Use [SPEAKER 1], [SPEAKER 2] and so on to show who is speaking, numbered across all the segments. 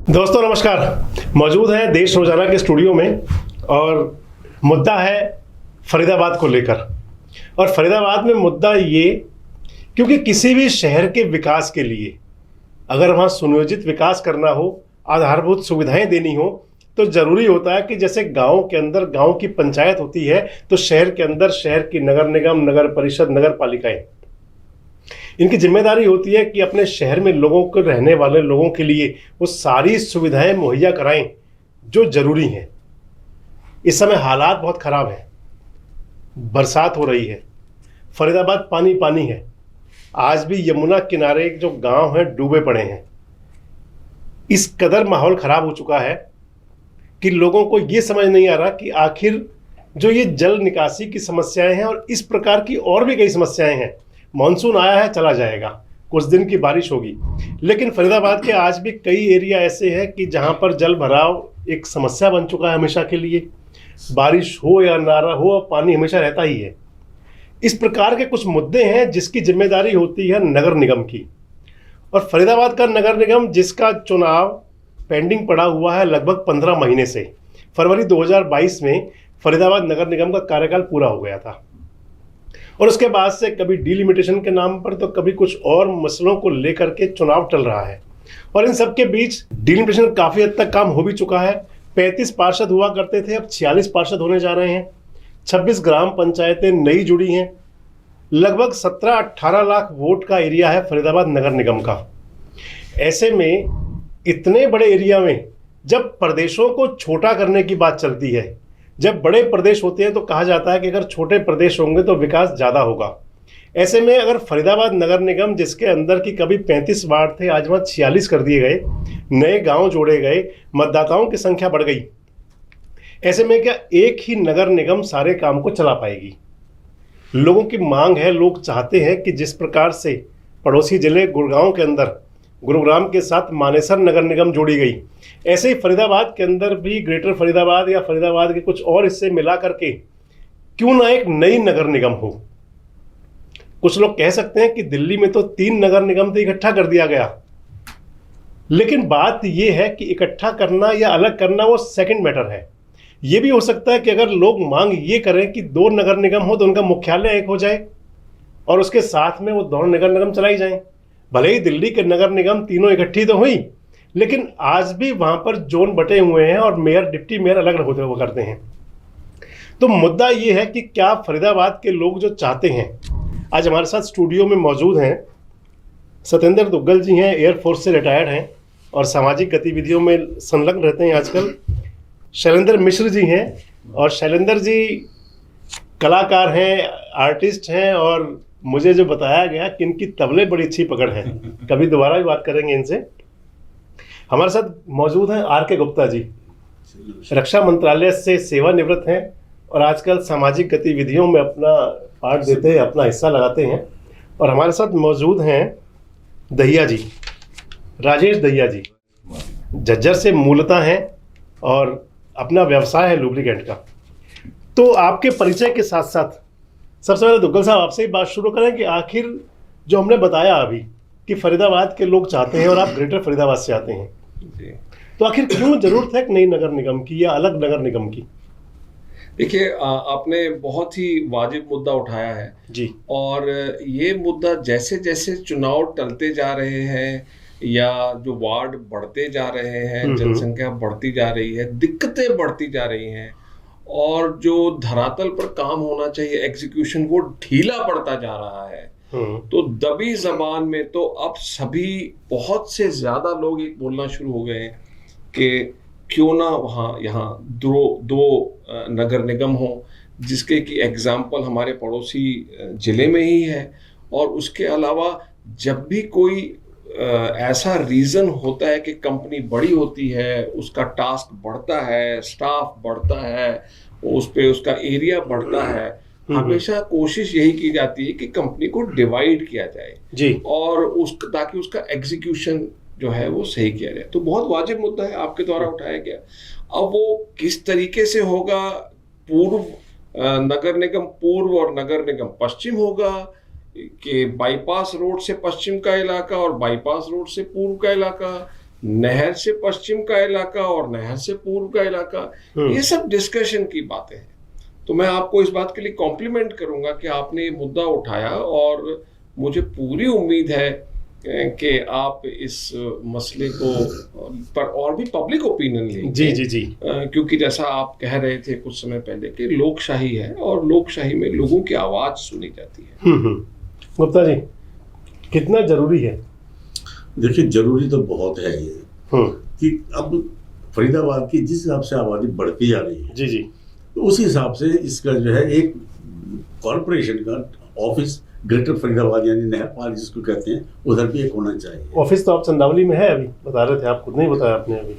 [SPEAKER 1] दोस्तों नमस्कार। मौजूद हैं देश रोजाना के स्टूडियो में और मुद्दा है फरीदाबाद को लेकर। और फरीदाबाद में मुद्दा ये, क्योंकि किसी भी शहर के विकास के लिए अगर वहाँ सुनियोजित विकास करना हो, आधारभूत सुविधाएं देनी हो, तो ज़रूरी होता है कि जैसे गांव के अंदर गांव की पंचायत होती है, तो शहर के अंदर शहर की नगर निगम, नगर परिषद, नगर पालिकाएं, इनकी जिम्मेदारी होती है कि अपने शहर में लोगों को, रहने वाले लोगों के लिए वो सारी सुविधाएं मुहैया कराएं जो जरूरी हैं। इस समय हालात बहुत ख़राब हैं, बरसात हो रही है, फरीदाबाद पानी पानी है। आज भी यमुना किनारे जो गांव हैं डूबे पड़े हैं। इस कदर माहौल ख़राब हो चुका है कि लोगों को ये समझ नहीं आ रहा कि आखिर जो ये जल निकासी की समस्याएं हैं और इस प्रकार की और भी कई समस्याएं हैं। मॉनसून आया है, चला जाएगा, कुछ दिन की बारिश होगी, लेकिन फरीदाबाद के आज भी कई एरिया ऐसे हैं कि जहां पर जल भराव एक समस्या बन चुका है हमेशा के लिए। बारिश हो या ना हो, पानी हमेशा रहता ही है। इस प्रकार के कुछ मुद्दे हैं जिसकी जिम्मेदारी होती है नगर निगम की। और फरीदाबाद का नगर निगम, जिसका चुनाव पेंडिंग पड़ा हुआ है लगभग 15 महीने से, फरवरी 2022 में फरीदाबाद नगर निगम का कार्यकाल पूरा हो गया था। और उसके बाद से कभी डिलिमिटेशन के नाम पर तो कभी कुछ और मसलों को लेकर के चुनाव टल रहा है। और इन सब के बीच डिलिमिटेशन काफ़ी हद तक काम हो भी चुका है। 35 पार्षद हुआ करते थे, अब 46 पार्षद होने जा रहे हैं। 26 ग्राम पंचायतें नई जुड़ी हैं। लगभग 17-18 लाख वोट का एरिया है फरीदाबाद नगर निगम का। ऐसे में इतने बड़े एरिया में जब प्रदेशों को छोटा करने की बात चलती है, जब बड़े प्रदेश होते हैं तो कहा जाता है कि अगर छोटे प्रदेश होंगे तो विकास ज़्यादा होगा। ऐसे में अगर फरीदाबाद नगर निगम, जिसके अंदर की कभी 35 वार्ड थे, आज वहाँ 46 कर दिए गए, नए गांव जोड़े गए, मतदाताओं की संख्या बढ़ गई, ऐसे में क्या एक ही नगर निगम सारे काम को चला पाएगी? लोगों की मांग है, लोग चाहते हैं कि जिस प्रकार से पड़ोसी जिले गुड़गांव के अंदर गुरुग्राम के साथ मानेसर नगर निगम जोड़ी गई, ऐसे ही फरीदाबाद के अंदर भी ग्रेटर फरीदाबाद या फरीदाबाद के कुछ और हिस्से मिला करके क्यों ना एक नई नगर निगम हो। कुछ लोग कह सकते हैं कि दिल्ली में तो 3 नगर निगम तो इकट्ठा कर दिया गया, लेकिन बात यह है कि इकट्ठा करना या अलग करना वो सेकंड मैटर है। ये भी हो सकता है कि अगर लोग मांग ये करें कि 2 नगर निगम हो तो उनका मुख्यालय एक हो जाए और उसके साथ में वो दोनों नगर निगम चलाई जाएं। भले ही दिल्ली के नगर निगम तीनों इकट्ठी तो हुई, लेकिन आज भी वहां पर जोन बटे हुए हैं और मेयर, डिप्टी मेयर अलग होते हुए करते हैं। तो मुद्दा ये है कि क्या फरीदाबाद के लोग जो चाहते हैं, आज हमारे साथ स्टूडियो में मौजूद हैं सत्येंद्र दुग्गल जी हैं, एयरफोर्स से रिटायर्ड हैं और सामाजिक गतिविधियों में संलग्न रहते हैं आजकल। शैलेंद्र मिश्र जी हैं और शैलेंद्र जी कलाकार हैं, आर्टिस्ट हैं और मुझे जो बताया गया कि इनकी तबले बड़ी अच्छी पकड़ है। कभी दोबारा भी बात करेंगे इनसे। हमारे साथ मौजूद हैं आर.के. गुप्ता जी, रक्षा मंत्रालय से सेवानिवृत्त हैं और आजकल सामाजिक गतिविधियों में अपना पार्ट देते हैं, अपना हिस्सा लगाते हैं। और हमारे साथ मौजूद हैं दहिया जी, राजेश दहिया जी, झज्जर से मूलतः हैं और अपना व्यवसाय है लुब्रिकेंट का। तो आपके परिचय के साथ साथ सबसे पहले दुग्गल साहब आपसे ही बात शुरू करें कि आखिर जो हमने बताया अभी कि फरीदाबाद के लोग चाहते हैं और आप ग्रेटर फरीदाबाद से आते हैं जी, तो आखिर क्यों जरूरत है एक नई नगर निगम की या अलग नगर निगम की?
[SPEAKER 2] देखिए, आपने बहुत ही वाजिब मुद्दा उठाया है
[SPEAKER 1] जी।
[SPEAKER 2] और ये मुद्दा जैसे जैसे चुनाव टलते जा रहे हैं या जो वार्ड बढ़ते जा रहे हैं, जनसंख्या बढ़ती जा रही है, दिक्कतें बढ़ती जा रही हैं और जो धरातल पर काम होना चाहिए एग्जीक्यूशन, वो ढीला पड़ता जा रहा है। तो दबी जबान में तो अब सभी, बहुत से ज्यादा लोग ये बोलना शुरू हो गए हैं कि क्यों ना यहाँ दो नगर निगम हो, जिसके की एग्जाम्पल हमारे पड़ोसी जिले में ही है। और उसके अलावा जब भी कोई ऐसा रीजन होता है कि कंपनी बड़ी होती है, उसका टास्क बढ़ता है, स्टाफ बढ़ता है, उस पे उसका एरिया बढ़ता है, हमेशा कोशिश यही की जाती है कि कंपनी को डिवाइड किया जाए
[SPEAKER 1] जी, और
[SPEAKER 2] ताकि उसका एग्जीक्यूशन जो है वो सही किया जाए। तो बहुत वाजिब मुद्दा है आपके द्वारा उठाया गया। अब वो किस तरीके से होगा, पूर्व नगर निगम पूर्व और नगर निगम पश्चिम होगा कि बाईपास रोड से पश्चिम का इलाका और बाईपास रोड से पूर्व का इलाका, नहर से पश्चिम का इलाका और नहर से पूर्व का इलाका, ये सब डिस्कशन की बातें हैं। तो मैं आपको इस बात के लिए कॉम्प्लीमेंट करूंगा कि आपने ये मुद्दा उठाया, और मुझे पूरी उम्मीद है कि आप इस मसले को पर और भी पब्लिक ओपिनियन लेंगे।
[SPEAKER 1] जी जी जी।
[SPEAKER 2] क्योंकि जैसा आप कह रहे थे कुछ समय पहले कि लोकशाही है और लोकशाही में लोगों की आवाज सुनी जाती है।
[SPEAKER 1] गुप्ता जी, कितना जरूरी है?
[SPEAKER 3] देखिए, जरूरी तो बहुत है ये कि अब फरीदाबाद की जिस हिसाब से आबादी बढ़ती जा रही है,
[SPEAKER 1] जी जी,
[SPEAKER 3] तो उस हिसाब से इसका जो है एक कॉर्पोरेशन का ऑफिस ग्रेटर फरीदाबाद यानी नहर पार जिसको कहते हैं, उधर भी एक होना चाहिए।
[SPEAKER 1] ऑफिस तो आप चंदावली में है, अभी बता रहे थे, आप खुद नहीं बताया आपने अभी।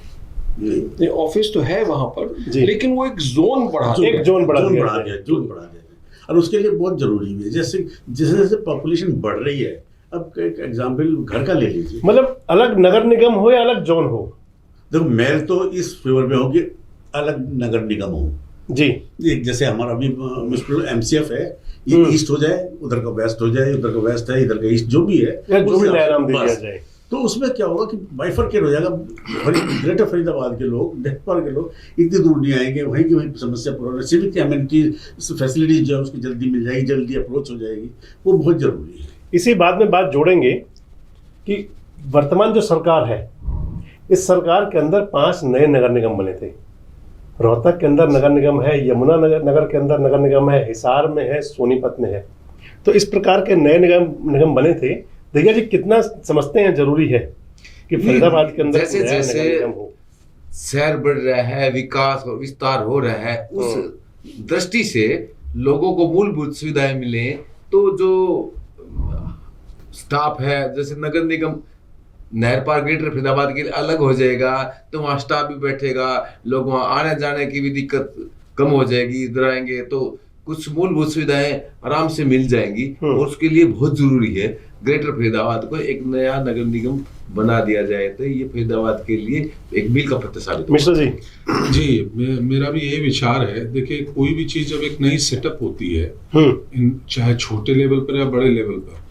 [SPEAKER 2] नहीं, ऑफिस तो है वहां पर, लेकिन वो एक जोन बढ़ा
[SPEAKER 1] एक जोन बढ़ा
[SPEAKER 3] दिया और उसके लिए बहुत जरूरी है। जैसे जैसे पॉपुलेशन बढ़ रही है, अब एक एग्जाम्पल घर का ले लीजिए,
[SPEAKER 1] मतलब अलग नगर निगम हो या अलग जोन हो।
[SPEAKER 3] देखो, मैं तो इस फेवर में हूँ कि अलग नगर निगम हो
[SPEAKER 1] जी।
[SPEAKER 3] जैसे हमारा अभी म्युनिसिपल एमसीएफ है, ये ईस्ट हो जाए, उधर का वेस्ट हो जाए, उधर का वेस्ट है, इधर का ईस्ट, जो भी है
[SPEAKER 1] जो भी नया नाम दे दिया जाए।
[SPEAKER 3] तो उसमें क्या होगा कि बाइफरकेट हो जाएगा। ग्रेटर फरीदाबाद के लोग, नहर के लोग इतनी दूर नहीं आएंगे, वहीं की वहीं समस्या पूरा, सिविक एमिनिटीज फैसिलिटीज जो है उसकी जल्दी मिल जाएगी, जल्दी अप्रोच हो जाएगी, वो बहुत जरूरी है।
[SPEAKER 1] इसी बात में बात जोड़ेंगे कि वर्तमान जो सरकार है, इस सरकार के अंदर 5 नए नगर निगम बने थे। रोहतक के अंदर नगर निगम है, यमुना नगर के अंदर नगर निगम है, हिसार में है, सोनीपत में है। तो इस प्रकार के नए निगम बने थे। देखिए जी, कितना समझते हैं जरूरी है कि फरीदाबाद के अंदर
[SPEAKER 4] जैसे जैसे शहर बढ़ रहा है, विकास और विस्तार हो रहा है, उस दृष्टि से लोगों को मूलभूत सुविधाएं मिले, तो जो स्टाफ है, जैसे नगर निगम नहर पार ग्रेटर फरीदाबाद के लिए अलग हो जाएगा, तो वहाँ स्टाफ भी बैठेगा, लोग वहाँ आने जाने की भी दिक्कत कम हो जाएगी, इधर आएंगे तो कुछ मूलभूत सुविधाएं आराम से मिल जाएंगी। और उसके लिए बहुत जरूरी है ग्रेटर फरीदाबाद को एक नया नगर निगम बना दिया जाए, तो ये फरीदाबाद के लिए एक मील का पत्थर साबित
[SPEAKER 1] मिश्रा जी।
[SPEAKER 5] जी, मेरा भी यही विचार है। देखिए, कोई भी चीज जब एक नई सेटअप होती है, चाहे छोटे लेवल पर या बड़े लेवल पर,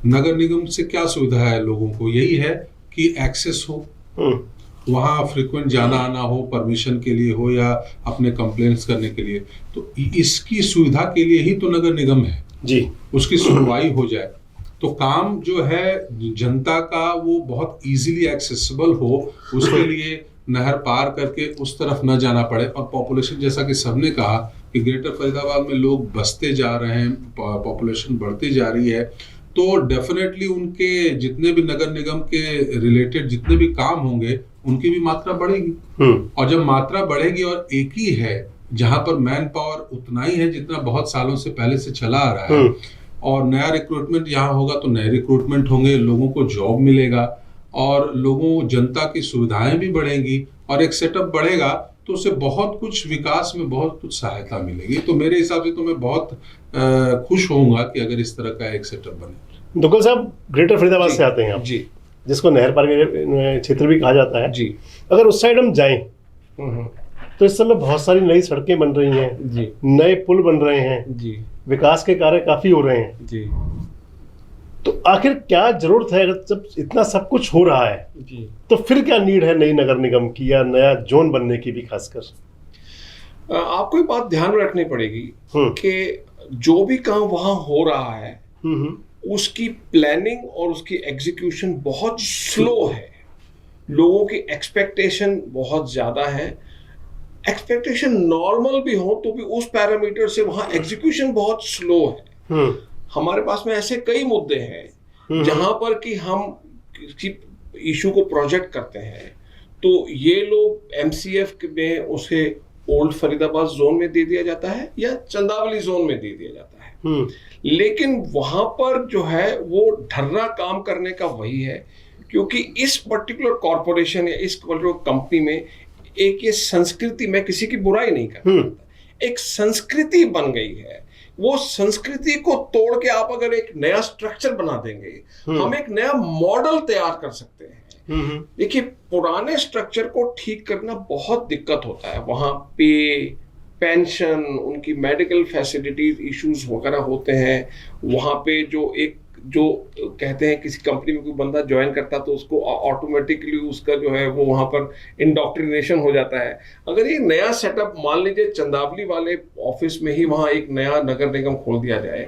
[SPEAKER 5] नगर निगम से क्या सुविधा है लोगों को? यही है कि एक्सेस हो, वहाँ फ्रिक्वेंट जाना आना हो, परमिशन के लिए हो या अपने कंप्लेंट्स करने के लिए, तो इसकी सुविधा के लिए ही तो नगर निगम है
[SPEAKER 1] जी।
[SPEAKER 5] उसकी सुनवाई हो जाए तो काम जो है जनता का वो बहुत इजीली एक्सेसिबल हो, उसके लिए नहर पार करके उस तरफ न जाना पड़े। और पॉपुलेशन, जैसा कि सबने कहा कि ग्रेटर फरीदाबाद में लोग बसते जा रहे हैं, पॉपुलेशन बढ़ती जा रही है, तो डेफिनेटली उनके जितने भी नगर निगम के रिलेटेड जितने भी काम होंगे उनकी भी मात्रा बढ़ेगी। और जब मात्रा बढ़ेगी और एक ही है जहां पर मैन पावर उतना ही है जितना बहुत सालों से पहले से चला आ रहा है, और नया रिक्रूटमेंट यहाँ होगा तो नए रिक्रूटमेंट होंगे, लोगों को जॉब मिलेगा और लोगों जनता की सुविधाएं भी बढ़ेंगी और एक सेटअप बढ़ेगा, तो उससे बहुत कुछ विकास में बहुत कुछ सहायता मिलेगी। तो मेरे हिसाब से तो मैं बहुत खुश होऊंगा कि अगर इस तरह का एक सेटअप बने।
[SPEAKER 1] दुग्गल साहब, ग्रेटर फरीदाबाद से आते हैं आप
[SPEAKER 2] जी,
[SPEAKER 1] जिसको नहर पार के क्षेत्र भी कहा जाता है
[SPEAKER 2] जी।
[SPEAKER 1] अगर उस साइड हम जाएं तो इस समय बहुत सारी नई सड़कें बन रही हैं
[SPEAKER 2] जी,
[SPEAKER 1] नए पुल बन रहे हैं
[SPEAKER 2] जी,
[SPEAKER 1] विकास के कार्य काफी हो रहे हैं
[SPEAKER 2] जी।
[SPEAKER 1] तो आखिर क्या जरूरत है? अगर जब इतना सब कुछ हो रहा है
[SPEAKER 2] जी,
[SPEAKER 1] तो फिर क्या नीड है नई नगर निगम की या नया जोन बनने की भी? खासकर
[SPEAKER 2] आपको एक बात ध्यान में रखनी पड़ेगी कि जो भी काम वहां हो रहा है उसकी प्लानिंग और उसकी एग्जीक्यूशन बहुत स्लो है। लोगों की एक्सपेक्टेशन बहुत ज्यादा है। एक्सपेक्टेशन नॉर्मल भी हो तो भी उस पैरामीटर से वहां एग्जीक्यूशन बहुत स्लो है। हमारे पास में ऐसे कई मुद्दे हैं जहां पर कि हम किसी इशू को प्रोजेक्ट करते हैं तो ये लोग एमसीएफ में उसे ओल्ड फरीदाबाद जोन में दे दिया जाता है या चंदावली जोन में दे दिया जाता है, लेकिन वहां पर जो है वो ढर्रा काम करने का वही है, क्योंकि इस पर्टिकुलर कॉर्पोरेशन या इस पर्टिकुलर कंपनी में एक ये संस्कृति, मैं किसी की बुराई नहीं कर रहा, एक संस्कृति बन गई है। वो संस्कृति को तोड़ के आप अगर एक नया स्ट्रक्चर बना देंगे, हम एक नया मॉडल तैयार कर सकते हैं। देखिए, पुराने स्ट्रक्चर को ठीक करना बहुत दिक्कत होता है। वहां पे पेंशन, उनकी मेडिकल फैसिलिटीज इश्यूज वगैरह होते हैं। वहां पे जो एक जो कहते हैं किसी कंपनी में कोई बंदा ज्वाइन करता तो उसको ऑटोमेटिकली उसका जो है वो वहां पर इंडोक्ट्रिनेशन हो जाता है। अगर ये नया सेटअप मान लीजिए चंदावली वाले ऑफिस में ही वहां एक नया नगर निगम खोल दिया जाए,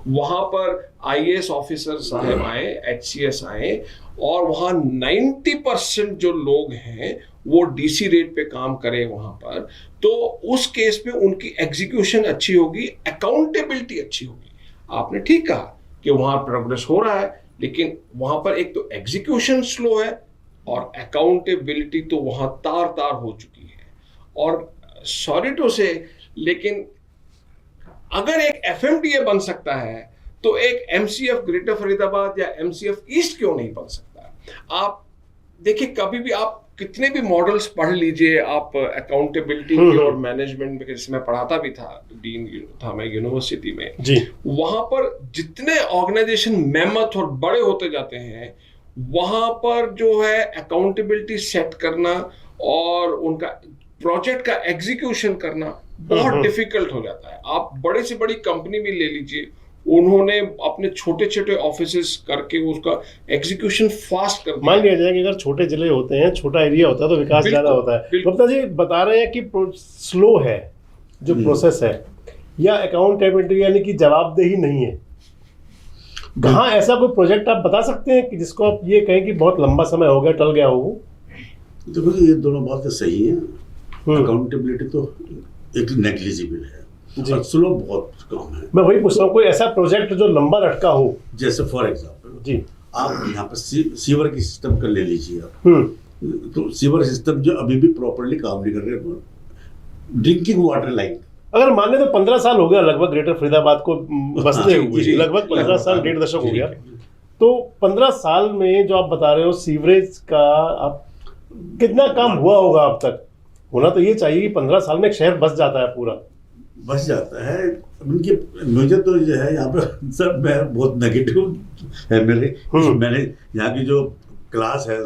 [SPEAKER 2] वहां पर IAS ऑफिसर साहब आए, HCS आए और वहां 90% जो लोग हैं वो DC रेट पे काम करें वहां पर, तो उस केस में उनकी एग्जीक्यूशन अच्छी होगी, अकाउंटेबिलिटी अच्छी होगी। आपने ठीक कहा कि वहां प्रोग्रेस हो रहा है, लेकिन वहां पर एक तो एग्जीक्यूशन स्लो है और अकाउंटेबिलिटी तो वहां तार तार हो चुकी है। और सॉरी टू से, लेकिन अगर एक FMDA बन सकता है तो एक MCF ग्रेटर फरीदाबाद या MCF ईस्ट क्यों नहीं बन सकता? आप देखिए, कभी भी आप कितने भी मॉडल्स पढ़ लीजिए आप अकाउंटेबिलिटी के और मैनेजमेंट में, जैसे मैं पढ़ाता भी था, डीन था मैं यूनिवर्सिटी में जी, वहां पर जितने ऑर्गेनाइजेशन मेहनत और बड़े होते जाते हैं, वहां पर जो है अकाउंटेबिलिटी सेट करना और उनका प्रोजेक्ट का एग्जीक्यूशन करना बहुत डिफिकल्ट हो जाता है। आप बड़े से बड़ी कंपनी भी ले लीजिए, उन्होंने अपने छोटे छोटे ऑफिसेस करके उसका एग्जीक्यूशन फास्ट कर दिया।
[SPEAKER 1] मान लिया जाए कि अगर छोटे जिले होते हैं, छोटा एरिया होता है तो विकास ज्यादा होता है। गुप्ता जी बता रहे हैं कि स्लो है जो प्रोसेस है, या अकाउंटेबिलिटी यानी कि जवाबदेही नहीं है। कहाँ ऐसा कोई प्रोजेक्ट आप बता सकते हैं कि जिसको आप ये कहें कि बहुत लंबा समय हो गया, टल गया हो?
[SPEAKER 3] देखो ये दोनों बातें सही हैं। अकाउंटेबिलिटी तो एक नेग्लिजिबल है और स्लो बहुत कम है।
[SPEAKER 1] मैं वही पूछ रहा हूँ, कोई ऐसा प्रोजेक्ट जो लंबा लटका हो,
[SPEAKER 3] जैसे फॉर एग्जांपल
[SPEAKER 1] जी,
[SPEAKER 3] आप यहाँ पर सीवर की सिस्टम कर ले लीजिए आप, तो सीवर सिस्टम जो अभी भी प्रॉपर्ली काम नहीं कर रहे। ड्रिंकिंग वाटर लाइन
[SPEAKER 1] अगर माने तो 15 साल हो गया लगभग ग्रेटर फरीदाबाद को बसते हुए, लगभग 15 साल, 1.5 दशक हो गया। तो 15 साल में जो आप बता रहे हो सीवरेज का, आप कितना काम हुआ होगा अब तक? होना तो ये चाहिए कि 15 साल में एक शहर बस जाता है, पूरा
[SPEAKER 3] बस जाता है। उनकी मुझे तो जो है यहाँ पे सर मैं बहुत नेगेटिव है मेरे, मैंने यहाँ की जो क्लास है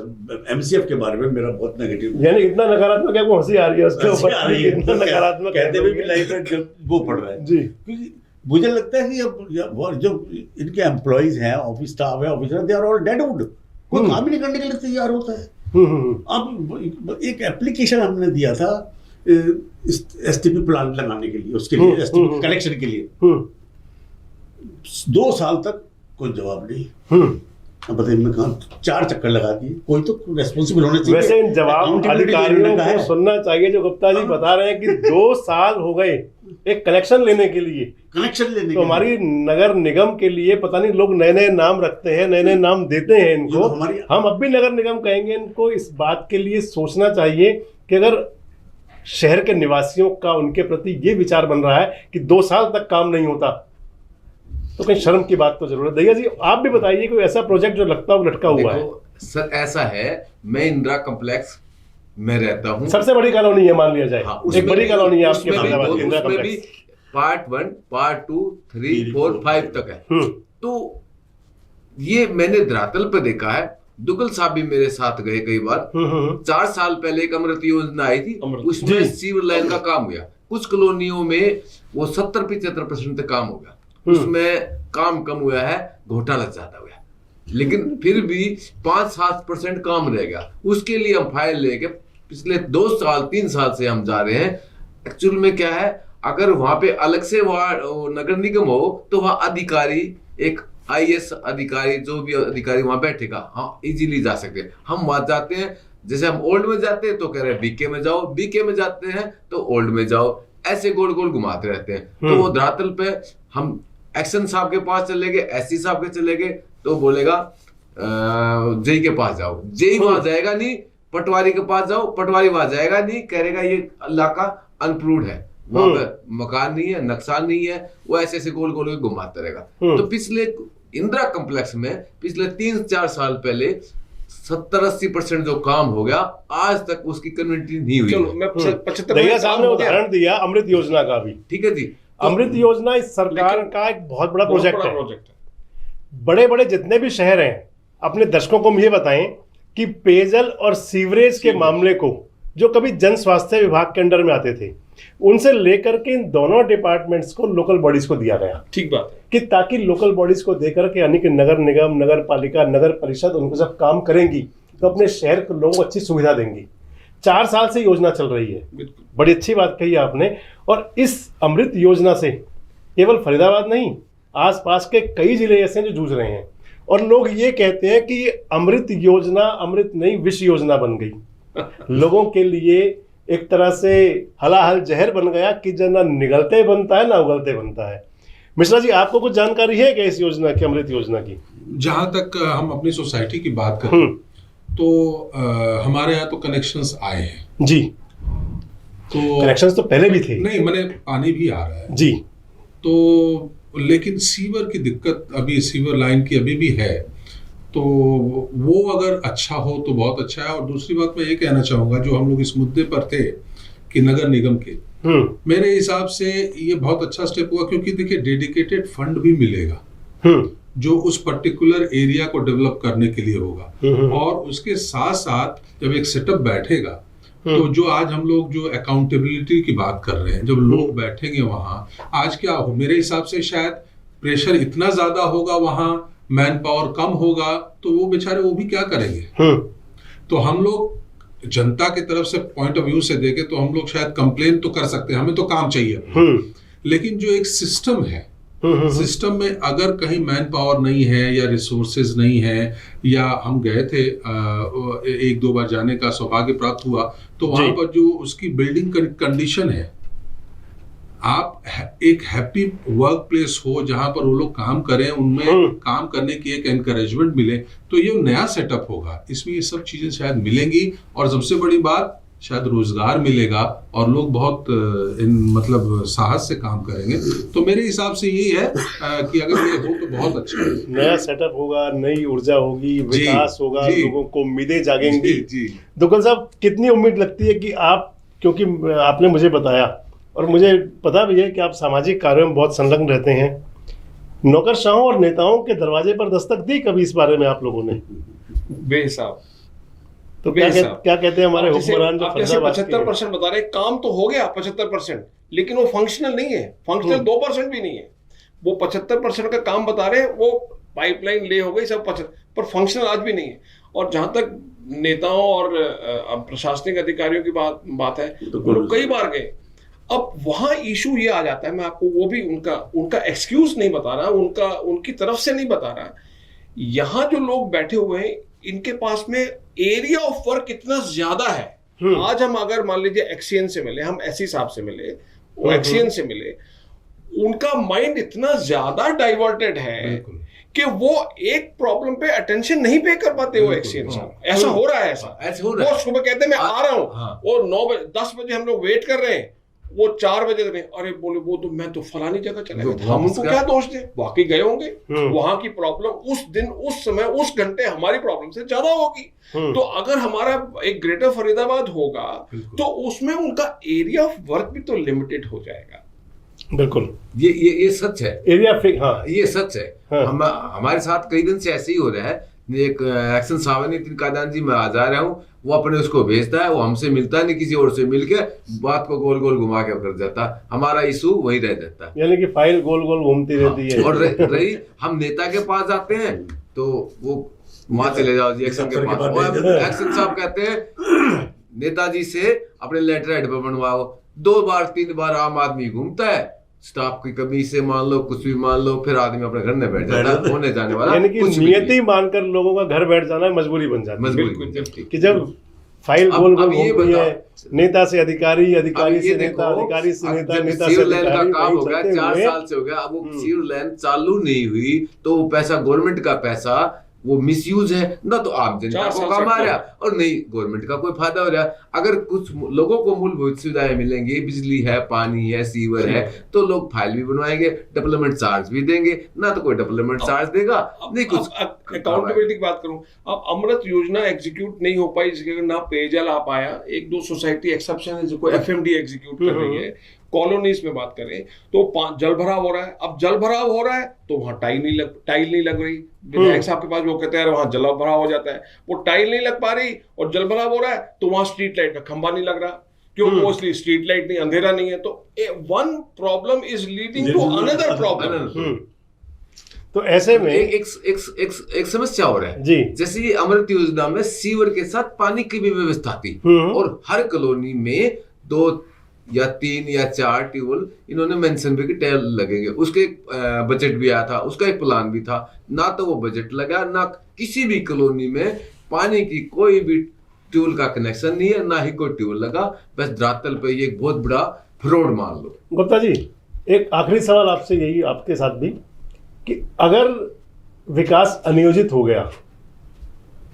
[SPEAKER 3] MCF के बारे में मेरा बहुत नेगेटिव,
[SPEAKER 1] यानी इतना नकारात्मक है वो हंसी आ रही है उसके ऊपर, इतना नकारात्मक
[SPEAKER 3] कहते हुए भी लाइफ में वो पड़ रहा है
[SPEAKER 1] जी।
[SPEAKER 3] क्योंकि मुझे लगता है कि अब जो इनके एम्प्लॉइज हैं, ऑफिस स्टाफ है, officer, they are all deadwood, कोई काम ही नहीं करने के लिए तैयार होता है। अब एक एप्लीकेशन हमने दिया था STP प्लांट लगाने के लिए, उसके लिए STP कनेक्शन के लिए, 2 साल तक कोई जवाब नहीं। अब बताइए, मैं कहा 4 चक्कर लगा दिए, कोई तो रेस्पॉन्सिबल होना चाहिए।
[SPEAKER 1] वैसे इन जवाब अधिकारियों को सुनना चाहिए जो गुप्ता जी बता रहे हैं कि 2 साल हो गए एक कनेक्शन लेने के लिए, तो हमारी नगर निगम के लिए पता नहीं लोग नए नए नाम रखते हैं, नए नए नाम देते हैं इनको। हम अब भी नगर निगम कहेंगे इनको। इस बात के लिए सोचना चाहिए कि अगर शहर के निवासियों का उनके प्रति ये विचार बन रहा है कि 2 साल तक काम नहीं होता, तो कहीं शर्म की बात तो जरूर है। दैया जी आप भी बताइए कोई ऐसा प्रोजेक्ट जो लगता हो लटका हुआ है।
[SPEAKER 4] सर ऐसा है, मैं इंदिरा कॉम्प्लेक्स में रहता हूँ,
[SPEAKER 1] सबसे बड़ी कॉलोनी है मान लिया जाए।
[SPEAKER 4] हाँ,
[SPEAKER 1] एक बड़ी कॉलोनी है आपके
[SPEAKER 4] इंदिरा कॉम्प्लेक्स, पार्ट 1, पार्ट 2, 3, 4, 5 तक है। तो ये मैंने धरातल पे देखा है, दुगल साहब भी मेरे साथ गए कई बार। 4 साल पहले एक अमृत योजना आई थी, उसमें सीवर लाइन का काम हुआ। कुछ कॉलोनियों में वो 70-75% तक काम हो गया, उसमें काम कम हुआ है, घोटाला ज्यादा हुआ, लेकिन फिर भी 5-7% काम रह गया। उसके लिए हम फाइल लेके पिछले 2 साल 3 साल से हम जा रहे हैं। एक्चुअल में क्या है, अगर वहां पे अलग से नगर निगम हो तो वहां अधिकारी, एक IAS अधिकारी, जो भी अधिकारी वहां बैठेगा, हाँ इजीली जा सकते हैं। हम वहां जाते हैं, जैसे हम ओल्ड में जाते हैं तो कह रहे हैं BK में जाओ, BK में जाते हैं तो ओल्ड में जाओ, ऐसे गोल गोल घुमाते रहते हैं। तो वो धरातल पे हम एक्शन साहब के पास चले गए, SC साहब के चले गए तो बोलेगा जेई के पास जाओ, जेई वहां जाएगा नहीं, पटवारी के पास जाओ, पटवारी वहां जाएगा नहीं, कहेगा ये इलाका अनप्रूव्ड है, वहां पे मकान नहीं है, नक्शा नहीं है, वो ऐसे ऐसे गोल गोल घुमाता रहेगा। तो पिछले इंदिरा कॉम्प्लेक्स में पिछले 3-4 साल पहले 70-80% जो काम हो गया, आज तक उसकी कन्वर्टी नहीं हुई।
[SPEAKER 2] चलो मैं 75
[SPEAKER 1] दैया साहब ने उदाहरण दिया अमृत योजना का भी,
[SPEAKER 4] ठीक है जी।
[SPEAKER 1] अमृत योजना इस सरकार का एक बहुत बड़ा प्रोजेक्ट है। बड़े बड़े जितने भी शहर हैं, अपने दर्शकों को ये बताएं कि पेयजल और सीवरेज के मामले को, जो कभी जन स्वास्थ्य विभाग के अंडर में आते थे, उनसे लेकर के इन दोनों डिपार्टमेंट्स को लोकल बॉडीज को दिया गया
[SPEAKER 2] ठीक बात है।
[SPEAKER 1] कि ताकि लोकल बॉडीज को देकर के यानी कि नगर निगम, नगर पालिका, नगर परिषद उनको जब काम करेंगी तो अपने शहर के लोगों को अच्छी सुविधा देंगी। 4 साल से योजना चल रही है,
[SPEAKER 2] बिल्कुल
[SPEAKER 1] बड़ी अच्छी बात कही आपने। और इस अमृत योजना से केवल फरीदाबाद नहीं, आसपास के कई जिले ऐसे हैं जो जूझ रहे हैं। और लोग ये कहते हैं कि ये अमृत योजना अमृत नहीं विष योजना बन गई। लोगों के लिए एक तरह से हलाहल जहर बन गया कि जो ना निगलते बनता है ना उगलते बनता है। मिश्रा जी, आपको कुछ जानकारी है क्या इस योजना की, अमृत योजना की?
[SPEAKER 5] जहां तक हम अपनी सोसाइटी की बात करें तो हमारे यहाँ तो कनेक्शंस आए हैं
[SPEAKER 1] जी।
[SPEAKER 5] तो
[SPEAKER 1] कनेक्शंस तो पहले भी थे।
[SPEAKER 5] नहीं, मैंने पानी भी आ रहा है
[SPEAKER 1] जी।
[SPEAKER 5] तो लेकिन सीवर की दिक्कत, अभी सीवर लाइन की अभी भी है। तो वो अगर अच्छा हो तो बहुत अच्छा है। और दूसरी बात मैं ये कहना चाहूँगा, जो हम लोग इस मुद्दे पर थे कि नगर निगम के, मेरे हिसाब से ये बहुत अच्छा स्टेप हुआ, क्योंकि देखिए डेडिकेटेड फंड भी मिलेगा जो उस पर्टिकुलर एरिया को डेवलप करने के लिए होगा। और उसके साथ साथ जब एक सेटअप बैठेगा तो जो आज हम लोग जो अकाउंटेबिलिटी की बात कर रहे हैं, जब लोग बैठेंगे वहां, आज क्या हो, मेरे हिसाब से शायद प्रेशर इतना ज्यादा होगा वहां, मैन पावर कम होगा, तो वो बेचारे वो भी क्या करेंगे। तो हम लोग जनता की तरफ से पॉइंट ऑफ व्यू से देखें तो हम लोग शायद कंप्लेन तो कर सकते हैं, हमें तो काम चाहिए, लेकिन जो एक सिस्टम है, सिस्टम में अगर कहीं मैन पावर नहीं है या रिसोर्सेज नहीं है, या हम गए थे 1-2 बार जाने का सौभाग्य प्राप्त हुआ, तो वहां पर जो उसकी बिल्डिंग कंडीशन है, आप एक हैप्पी वर्क प्लेस हो जहां पर वो लोग काम करें, उनमें काम करने की एक एनकरेजमेंट मिले, तो ये नया सेटअप होगा। इसमें ये सब चीजें शायद मिलेंगी और सबसे बड़ी बात शायद रोजगार मिलेगा और लोग बहुत मतलब साहस से काम करेंगे। तो मेरे हिसाब से यही है कि अगर ये हो तो बहुत अच्छा है।
[SPEAKER 1] नया सेटअप होगा, नई ऊर्जा होगी, विकास होगा, लोगों को उम्मीदें जागेंगी।
[SPEAKER 5] जी।
[SPEAKER 1] दुग्गल साहब, कितनी उम्मीद लगती है कि आप, क्योंकि आपने मुझे बताया और मुझे पता भी है कि आप सामाजिक कार्यों में बहुत संलग्न रहते हैं, नौकरशाहों और नेताओं के दरवाजे पर दस्तक दी कभी इस बारे में आप लोगों ने?
[SPEAKER 2] बेहिसाब।
[SPEAKER 1] तो क्या कहते हैं हमारे हुक्मरान जो
[SPEAKER 2] जैसे 75% बता रहे, काम तो हो गया 75%, लेकिन वो फंक्शनल नहीं है, फंक्शनल 2% भी नहीं है। वो 75% का काम बता रहे, वो पाइपलाइन ले हो गई सब 75, पर फंक्शनल आज भी नहीं है। और जहां तक नेताओं और प्रशासनिक अधिकारियों की बात है, वो लोग कई बार गए। अब वहां इशू ये आ जाता है, मैं आपको वो भी उनका एक्सक्यूज नहीं बता रहा, उनकी तरफ से नहीं बता रहा। यहाँ जो लोग बैठे हुए हैं, इनके पास में एरिया ऑफ वर्क इतना ज्यादा है। आज हम अगर मान लीजिए एक्सियन से मिले, हम एससी साहब से मिले, वो एक्सियन से मिले, उनका माइंड इतना ज्यादा डाइवर्टेड है कि वो एक प्रॉब्लम पे अटेंशन नहीं पे कर पाते। वो एक्सियन साहब, ऐसा हो रहा है, ऐसा वो सुबह कहते हैं मैं आ रहा हूँ, और 10 बजे हम लोग वेट कर रहे हैं, वो 4 बजे तक, अरे बोले वो तो मैं तो फलानी जगह चला गया, हम उनको क्या दोष दें, वाकई गए होंगे। वहां की प्रॉब्लम उस दिन, उस समय, उस घंटे हमारी प्रॉब्लम से ज्यादा होगी। तो अगर हमारा एक ग्रेटर फरीदाबाद होगा तो उसमें उनका एरिया ऑफ वर्क भी तो लिमिटेड हो जाएगा।
[SPEAKER 1] बिल्कुल,
[SPEAKER 4] ये सच है,
[SPEAKER 1] एरिया फिक, हाँ
[SPEAKER 4] ये सच है। हमारे साथ कई दिन से ऐसे ही हो रहा है। एक एक्शन साहब नितिन कादान जी, मैं आज आ रहा हूँ, वो अपने उसको भेजता है, वो हमसे मिलता नहीं, किसी और से मिलके बात को गोल गोल घुमा के कर जाता, हमारा इशू वही रह जाता है,
[SPEAKER 1] यानी कि फाइल गोल गोल घूमती रहती है।
[SPEAKER 4] और रही हम नेता के पास जाते हैं तो वो वहां चले जाओ जी एक्शन के पास, एक्शन साहब कहते हैं नेताजी से अपने लेटर हेड पर बनवाओ। 2 बार 3 बार आम आदमी घूमता है, स्टाफ की कमी से मान लो, कुछ भी मान लो, फिर आदमी अपने घर में बैठ जाता है, होने जाने वाला
[SPEAKER 1] यानी कि नियति मानकर लोगों का घर बैठ जाना मजबूरी बन जाती है, कि जब फाइल गोल गोल घूमती है, नेता से अधिकारी, अधिकारी से नेता, अधिकारी से नेता, नेता से अधिकारी,
[SPEAKER 4] का काम हो गया 4 साल से हो गया, अब वो सीवर लाइन चालू नहीं हुई, तो वो पैसा गवर्नमेंट का पैसा वो मिसयूज है ना, तो आम जनता को काम आ रहा और नहीं गवर्नमेंट का कोई फायदा हो रहा। अगर कुछ लोगों को मूलभूत सुविधाएं मिलेंगी, बिजली है, पानी है, सीवर है, तो लोग फाइल भी बनवाएंगे, डेवलपमेंट चार्ज भी देंगे, ना तो कोई डेवलपमेंट चार्ज देगा, नहीं कुछ।
[SPEAKER 2] अकाउंटेबिलिटी की बात करूं, अब अमृत योजना एग्जीक्यूट नहीं हो पाई, जिसके ना पेयजल आ पाया, 1-2 सोसाइटी एक्सेप्शन है जो एफएमडी एग्जीक्यूट कर रही है। कॉलोनीज में बात करें तो जल भराव हो रहा है। अब जल भराव हो रहा है तो वहां टाइल नहीं लग रही। विधायक साहब के पास वो कहते हैं वहां जल भराव हो जाता है, वो टाइल नहीं लग पा रही और जल भराव हो रहा है तो वहां स्ट्रीट लाइट का खंभा नहीं लग रहा। क्यों मोस्टली स्ट्रीट लाइट नहीं, अंधेरा नहीं है, तो one problem is leading to another problem.
[SPEAKER 1] तो ऐसे में
[SPEAKER 4] एक समस्या और है
[SPEAKER 1] जी,
[SPEAKER 4] जैसे ये अमृत योजना में सीवर के साथ पानी की भी व्यवस्था थी और हर कॉलोनी में 2 या 3 या 4 ट्यूबवेल इन्होंने मेंशन भी कि टैल लगेंगे। उसके एक बजट भी आया था, उसका एक प्लान भी था, ना तो वो बजट लगा, ना किसी भी कॉलोनी में पानी की कोई भी ट्यूबवेल का कनेक्शन नहीं है, ना ही कोई ट्यूबवेल लगा। बस धरातल पे ये एक बहुत बड़ा फ्रॉड मान लो।
[SPEAKER 1] गुप्ता जी एक आखिरी सवाल आपसे, यही आपके साथ भी, कि अगर विकास अनियोजित हो गया,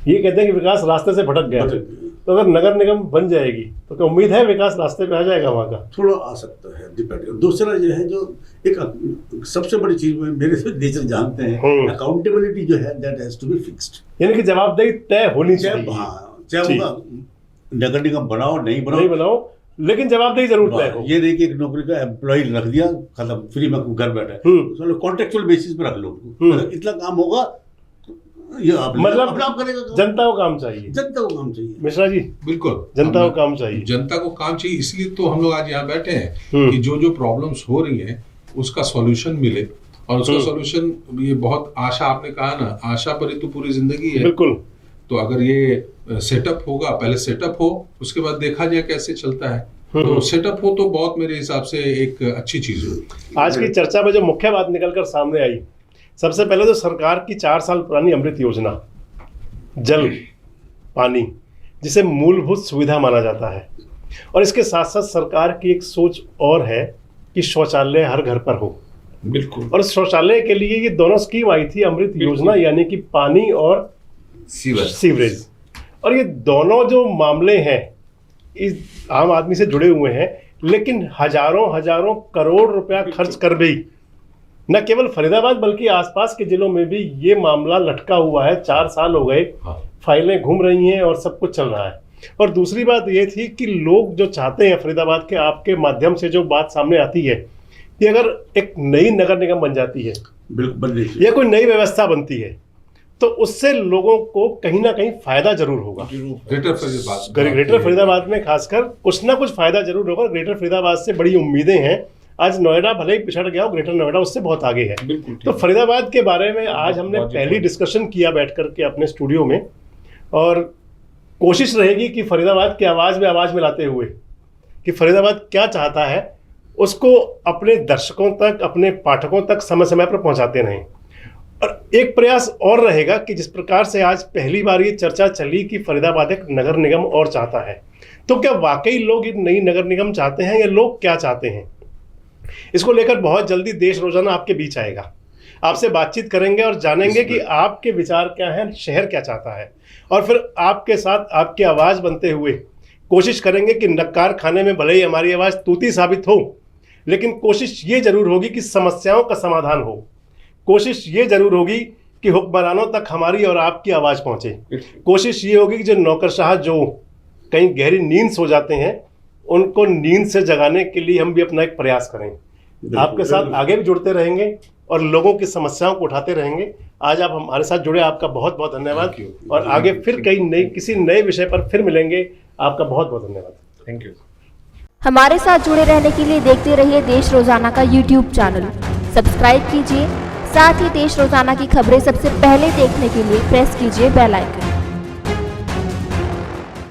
[SPEAKER 1] ये कहते हैं कि विकास रास्ते से भटक गया, तो अगर नगर निगम बन जाएगी तो क्या उम्मीद है विकास रास्ते पे आ जाएगा वहाँ का?
[SPEAKER 3] थोड़ा आ सकता है, डिपेंड। दूसरा जो है, जो एक सबसे बड़ी चीज मेरे से नेचर जानते हैं, अकाउंटेबिलिटी जो है that has to be fixed,
[SPEAKER 1] यानी कि जवाबदेही तय होनी चाहिए।
[SPEAKER 3] हाँ, चाहे वो नगर निगम बनाओ नहीं बनाओ,
[SPEAKER 1] लेकिन जवाबदेही जरूर तय हो।
[SPEAKER 3] ये नहीं कि एक नौकरी का एम्प्लॉय रख दिया, खत्म, फ्री में घर बैठा है, चलो कॉन्ट्रेक्चुअल बेसिस पे रख लो उनको, इतना काम होगा, ये
[SPEAKER 1] मतलब
[SPEAKER 3] अपना आप करेगा,
[SPEAKER 1] जनता को काम चाहिए,
[SPEAKER 3] जनता को काम चाहिए।
[SPEAKER 1] मिश्रा जी
[SPEAKER 5] बिल्कुल
[SPEAKER 1] जनता को काम चाहिए,
[SPEAKER 5] जनता को काम चाहिए। इसलिए तो हम लोग आज यहाँ बैठे हैं कि जो जो प्रॉब्लम्स हो रही हैं उसका सॉल्यूशन मिले, और उसका सॉल्यूशन, ये बहुत आशा, आपने कहा ना, आशा पर ही तो पूरी जिंदगी है।
[SPEAKER 1] बिल्कुल।
[SPEAKER 5] तो अगर ये सेटअप होगा, पहले सेटअप हो, उसके बाद देखा जाए कैसे चलता है। तो सेटअप हो तो बहुत, मेरे हिसाब से एक अच्छी चीज हो।
[SPEAKER 1] आज की चर्चा में जो मुख्य बात निकलकर सामने आई, सबसे पहले तो सरकार की 4 साल पुरानी अमृत योजना, जल, पानी, जिसे मूलभूत सुविधा माना जाता है, और इसके साथ साथ सरकार की एक सोच और है कि शौचालय हर घर पर हो।
[SPEAKER 2] बिल्कुल।
[SPEAKER 1] और शौचालय के लिए ये दोनों स्कीम आई थी, अमृत योजना यानी कि पानी और सीवरेज। और ये दोनों जो मामले हैं इस आम आदमी से जुड़े हुए हैं, लेकिन हजारों करोड़ रुपया खर्च कर भी न केवल फरीदाबाद बल्कि आसपास के जिलों में भी ये मामला लटका हुआ है। 4 साल हो गए, फाइलें घूम रही हैं और सब कुछ चल रहा है। और दूसरी बात ये थी कि लोग जो चाहते हैं, फरीदाबाद के आपके माध्यम से जो बात सामने आती है कि अगर एक नई नगर निगम बन जाती है,
[SPEAKER 3] बिल्कुल,
[SPEAKER 1] या कोई नई व्यवस्था बनती है, तो उससे लोगों को कहीं ना कहीं फायदा जरूर होगा। ग्रेटर फरीदाबाद में खासकर कुछ ना कुछ फायदा जरूर होगा। ग्रेटर फरीदाबाद से बड़ी उम्मीदें हैं। आज नोएडा भले ही पिछड़ गया हो, ग्रेटर नोएडा उससे बहुत आगे है। तो फरीदाबाद के बारे में आज हमने पहली डिस्कशन किया बैठ करके अपने स्टूडियो में, और कोशिश रहेगी कि फरीदाबाद की आवाज़ में आवाज़ मिलाते हुए कि फरीदाबाद क्या चाहता है उसको अपने दर्शकों तक, अपने पाठकों तक समय समय पर पहुंचाते रहें। और एक प्रयास और रहेगा कि जिस प्रकार से आज पहली बार ये चर्चा चली कि फरीदाबाद एक नगर निगम और चाहता है, तो क्या वाकई लोग एक नई नगर निगम चाहते हैं या लोग क्या चाहते हैं, इसको लेकर बहुत जल्दी देश रोजाना आपके बीच आएगा। आपसे बातचीत करेंगे और जानेंगे कि आपके विचार क्या हैं, शहर क्या चाहता है, और फिर आपके साथ आपकी आवाज़ बनते हुए कोशिश करेंगे कि नक्कार खाने में भले ही हमारी आवाज़ तूती साबित हो, लेकिन कोशिश ये जरूर होगी कि समस्याओं का समाधान हो। कोशिश ये जरूर होगी कि हुक्मरानों तक हमारी और आपकी आवाज़ पहुँचे। कोशिश ये होगी कि जो नौकरशाह जो कहीं गहरी नींद सो जाते हैं, उनको नींद से जगाने के लिए हम भी अपना एक प्रयास करें। आपके साथ आगे भी जुड़ते रहेंगे और लोगों की समस्याओं को उठाते रहेंगे। आज आप हमारे साथ जुड़े, आपका बहुत बहुत धन्यवाद। और आगे फिर किसी नए विषय पर फिर मिलेंगे। आपका बहुत बहुत धन्यवाद।
[SPEAKER 2] Thank you.
[SPEAKER 6] हमारे साथ जुड़े रहने के लिए देखते रहिए देश रोजाना का YouTube चैनल, सब्सक्राइब कीजिए। साथ ही देश रोजाना की खबरें सबसे पहले देखने के लिए प्रेस कीजिए बेल आइकन।